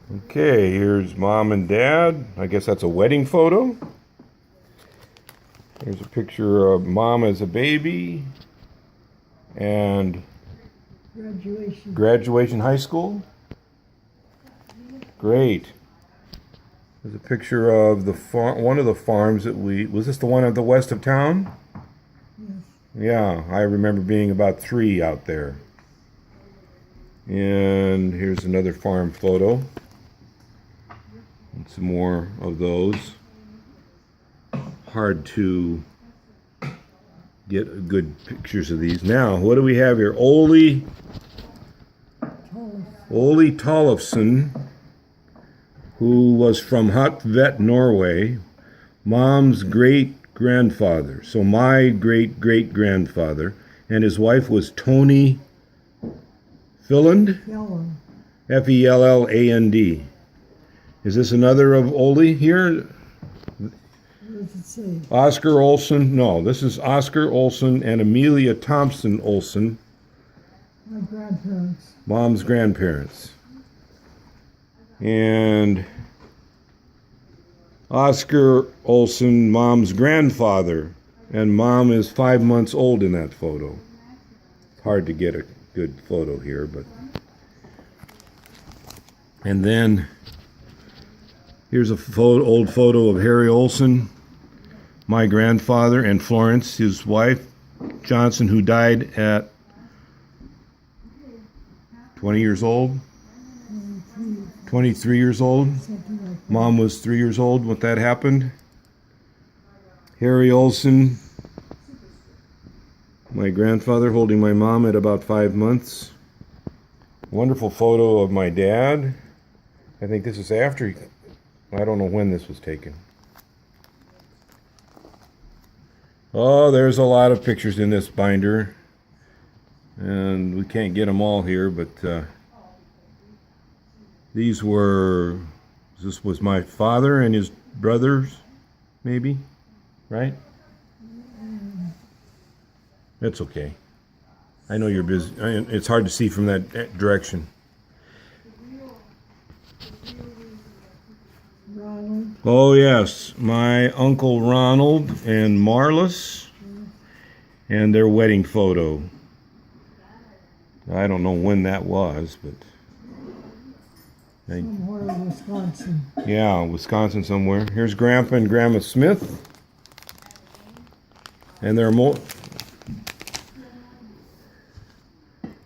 Okay, here's mom and dad. I guess that's a wedding photo. Here's a picture of mom as a baby and graduation high school. Great. There's a picture of the one of the farms that was this the one at the west of town? Yes. Yeah, I remember being about 3 out there. And here's another farm photo. And some more of those. Hard to get good pictures of these. Now, what do we have here? Ole Tollefsen, who was from Hotvet, Norway, mom's great-grandfather. So my great-great-grandfather. And his wife was Tony Filland? Felland. Is this another of Ole here? What does it say? Oscar Olsen. No, this is Oscar Olsen and Amelia Thompson Olsen. My grandparents. Mom's grandparents. And Oscar Olsen, mom's grandfather. And mom is 5 months old in that photo. It's hard to get a good photo here, but. And then here's a old photo of Harry Olsen, my grandfather, and Florence, his wife, Johnson, who died at 20 years old, 23 years old. Mom was 3 years old when that happened. Harry Olsen, my grandfather, holding my mom at about 5 months. Wonderful photo of my dad. I think this is after, I don't know when this was taken. Oh, there's a lot of pictures in this binder. And we can't get them all here, but this was my father and his brothers, maybe, right? That's okay. I know you're busy. It's hard to see from that direction. Ronald. Oh, yes. My Uncle Ronald and Marlis and their wedding photo. I don't know when that was, but. Somewhere in Wisconsin. Yeah, Wisconsin somewhere. Here's Grandpa and Grandma Smith. And there are more.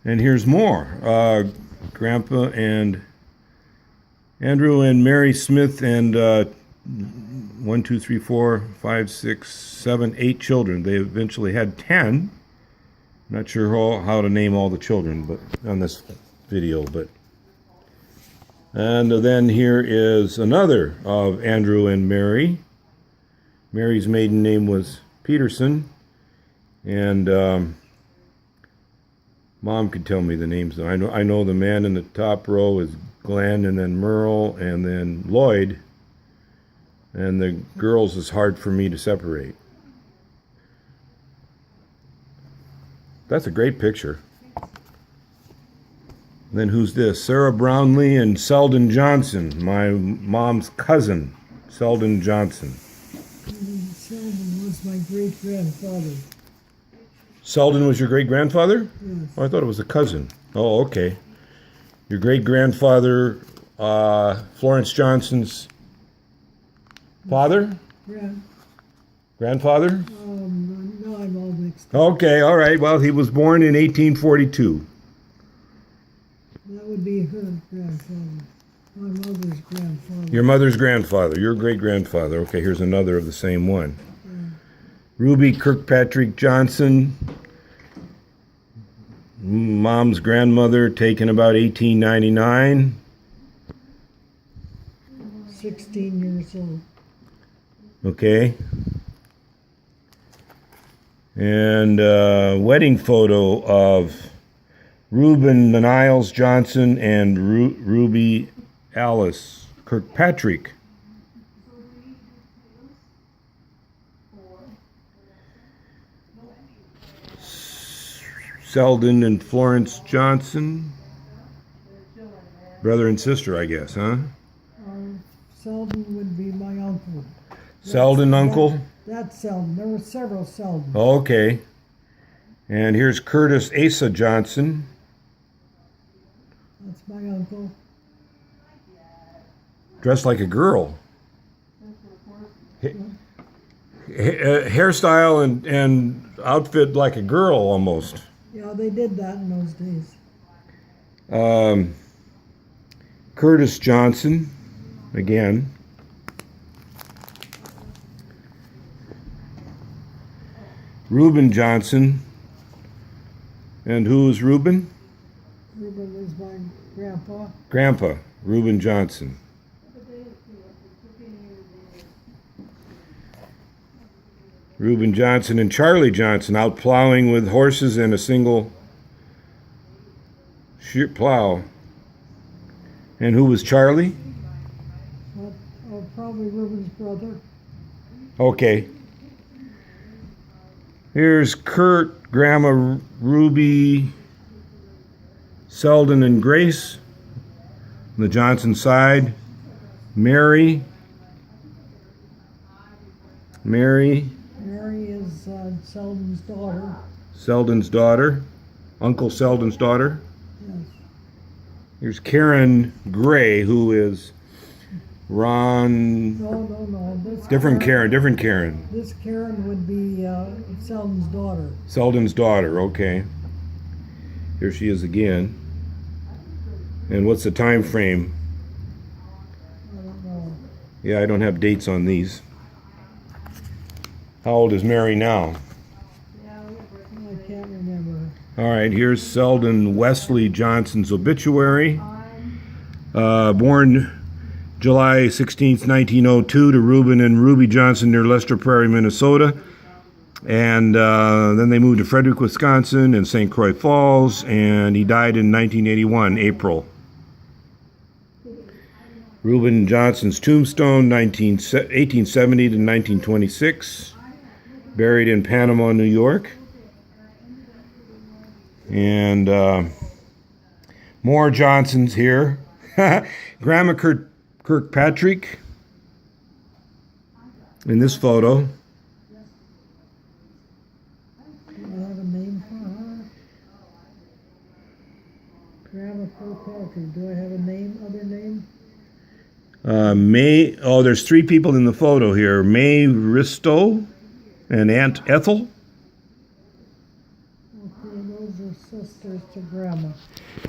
And here's more. Grandpa and Andrew and Mary Smith and 1, 2, 3, 4, 5, 6, 7, 8 children. They eventually had 10. Not sure how to name all the children, but on this video, but. And then here is another of Andrew and Mary. Mary's maiden name was Peterson, and Mom could tell me the names. I know the man in the top row is Glenn, and then Merle, and then Lloyd, and the girls is hard for me to separate. That's a great picture. Then who's this? Sarah Brownlee and Selden Johnson, my mom's cousin, Selden Johnson. Selden was my great-grandfather. Selden was your great-grandfather? Yes. Oh, I thought it was a cousin. Oh, okay. Your great-grandfather, Florence Johnson's father? Grandfather? No, I'm all mixed up. Okay, all right. Well, he was born in 1842. That would be her grandfather. My mother's grandfather. Your mother's grandfather, your great-grandfather. Okay, here's another of the same one. Ruby Kirkpatrick Johnson, mom's grandmother, taken about 1899. 16 years old. Okay. And wedding photo of Reuben Niles Johnson and Ruby Alice Kirkpatrick. Selden and Florence Johnson. Brother and sister, I guess, huh? Selden would be my uncle. Selden uncle? That's Selden. There were several Seldens. Okay. And here's Curtis Asa Johnson. That's my uncle. Dressed like a girl. Hairstyle and outfit like a girl almost. Yeah, they did that in those days. Curtis Johnson, again. Reuben Johnson. And who is Reuben? Reuben is my grandpa. Grandpa, Reuben Johnson. Reuben Johnson and Charlie Johnson out plowing with horses and a single plow. And who was Charlie? Probably Reuben's brother. Okay. Here's Kurt, Grandma Ruby, Selden and Grace on the Johnson side. Mary. Mary is Selden's daughter. Selden's daughter. Uncle Selden's daughter. Yes. Here's Karen Gray, who is Ron. No. Different Karen. This Karen would be Selden's daughter. Selden's daughter, okay. Here she is again. And what's the time frame? I don't know. Yeah, I don't have dates on these. How old is Mary now? I can't remember. All right, here's Selden Wesley Johnson's obituary. Born July 16th, 1902 to Reuben and Ruby Johnson near Lester Prairie, Minnesota. And then they moved to Frederick, Wisconsin and St. Croix Falls, and he died in 1981, April. Reuben Johnson's tombstone, 1870 to 1926. Buried in Panama, New York. And more Johnsons here. Grandma Kirkpatrick in this photo. Do I have a name for her? Grandma Kirkpatrick. Do I have a name? Other name? There's three people in the photo here. May Ristow and Aunt Ethel. Okay, those are sisters to Grandma.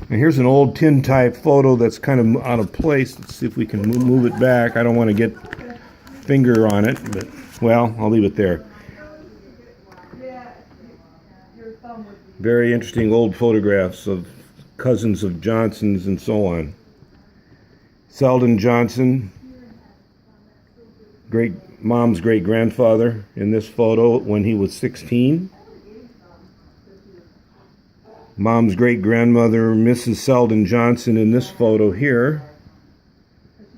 And here's an old tin type photo that's kind of out of place. Let's see if we can move it back. I don't want to get finger on it, but well, I'll leave it there. Very interesting old photographs of cousins of Johnsons and so on. Johnson, mom's great grandfather in this photo when he was 16. Mom's great grandmother, Mrs. Selden Johnson, in this photo here.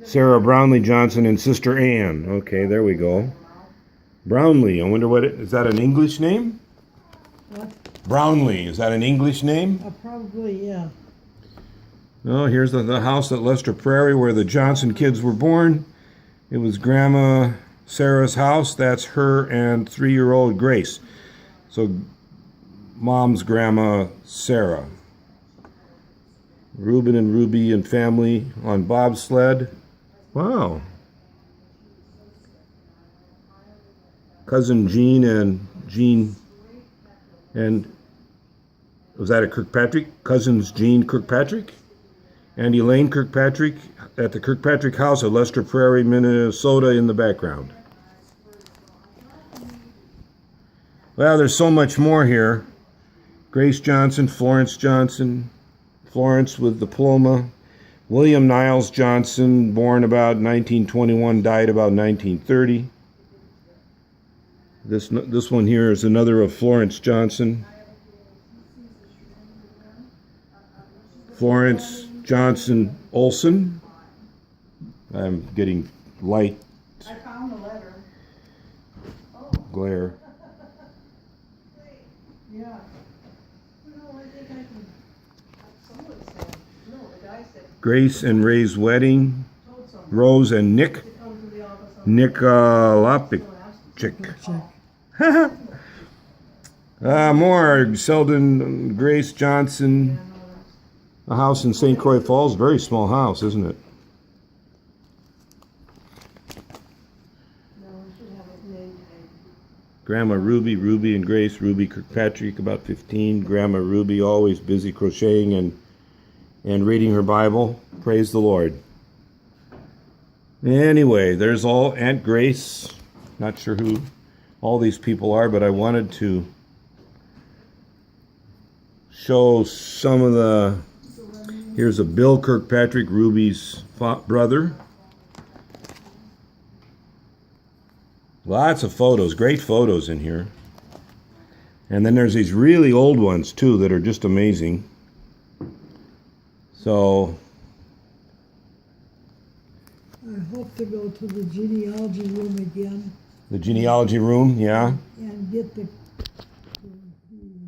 Sarah Brownlee Johnson and Sister Ann. Okay, there we go. Brownlee, I wonder is that an English name? What? Brownlee, is that an English name? Probably, yeah. Oh, here's the house at Lester Prairie where the Johnson kids were born. It was Grandma Sarah's house. That's her and 3-year-old Grace. So Mom's grandma Sarah. Reuben and Ruby and family on bobsled. Wow. Cousin Jean and was that a Kirkpatrick? Cousins Jean Kirkpatrick? And Elaine Kirkpatrick at the Kirkpatrick house at Lester Prairie, Minnesota in the background. Well, there's so much more here. Grace Johnson, Florence with diploma. William Niles Johnson, born about 1921, died about 1930. This one here is another of Florence Johnson. Florence Johnson Olson. I'm getting light. I found the letter. Glare. Yeah. No, I think I can. Someone said, no, the guy said, Grace and Ray's wedding. Rose and Nick. Nikolapichik. Check. More. Sheldon Grace Johnson. A house in St. Croix Falls. Very small house, isn't it? Grandma Ruby and Grace, Ruby Kirkpatrick, about 15. Grandma Ruby, always busy crocheting and reading her Bible. Praise the Lord. Anyway, there's all Aunt Grace. Not sure who all these people are, but I wanted to show some of the... Here's a Bill Kirkpatrick, Ruby's brother. Lots of photos, great photos in here. And then there's these really old ones too that are just amazing. So I hope to go to the genealogy room again the genealogy room, yeah. and get the